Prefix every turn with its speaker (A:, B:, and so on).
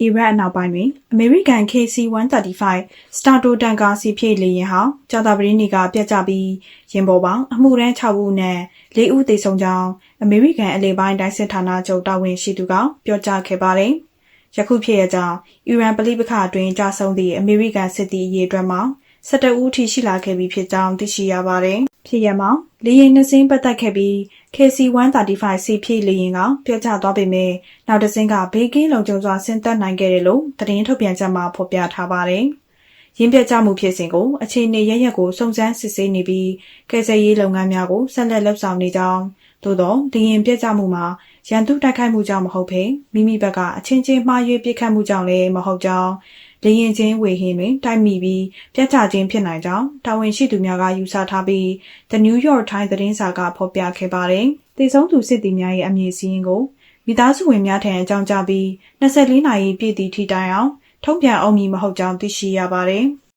A: အီရတ်အနောက်ပိုင်းတွင်အမေရိကန် KC-135 Strato တန်ကားစစ်ဖြည့်လေယာဉ်ဟာကြာသပတေးနေ့ကပျက်ကျပြီးယာဉ်ပေါ်ပါအမှုထမ်း6ဦးနဲ့4ဦးသေဆုံးကြောင်းအမေရိကန်အလယ်ပိုင်းတိုင်းစစ်ဌာနချုပ်တာဝန်ရှိသူကပြောကြားခဲ့ပါတယ်။ယခုဖြစ်ရကြောင်းအီရန်ပဋိပက္ခအတွင်းကြာဆုံးသည့်အမေရိကန်စစ်သည်အရေအတွက်မှာ17ဦးထိရှိလာခဲ့ပြီဖြစ်ကြောင်းသိရှိရပါတယ်။ဖြစ်ရမှာလေယာဉ်2စင်းပတ်သက်ခဲ့ပြီး KC-135 စစ်ဖြည့်လေယာဉ်ကပျက်ကျသွားပေမဲ့နောက်တစ်စင်းကဘေးကင်းလုံခြုံစွာဆင်းသက်နိုင်ခဲ့တယ်လို့သတင်းထုတ်ပြန်ချက်မှာဖော်ပြထားပါတယ်။ရင်းပျက်ကျမှုဖြစ်စဉ်ကိုအခြေအနေရရက်ကိုစုံစမ်းစစ်ဆေးနေပြီးကယ်ဆယ်ရေးလုပ်ငန်းများကိုဆက်လက်လုပ်ဆောင်နေကြောင်းသို့သောလေယာဉ်ပျက်ကျမှုမှာရန်သူတိုက်ခိုက်မှုကြောင့်မဟုတ်ဘဲမိမိဘက်ကအချင်းချင်းမှားယွင်းပစ်ခတ်မှုကြောင့်လည်းမဟုတ်ကြောင်းလေယာဉ်ချင်းဝေဟင်းတွင်တိုက်မိပြီးပျက်ကျခြင်းဖြစ်နိုင်ကြောင်းတာဝန်ရှိသူများကယူဆထားပြီး The New York Times သတင်းစာကဖော်ပြခဲ့ပါတယ်။သေဆုံးသူစစ်သည်များရဲ့အမည်စာရင်းကိုမိသားစုဝင်များထံအကြောင်းကြားပြီး24နာရီပြည့်သည့်ထိတိုင်အောင်ထုံ့ပြန်အောင်မည်မဟုတ်ကြောင်းသိရှိရပါတယ်။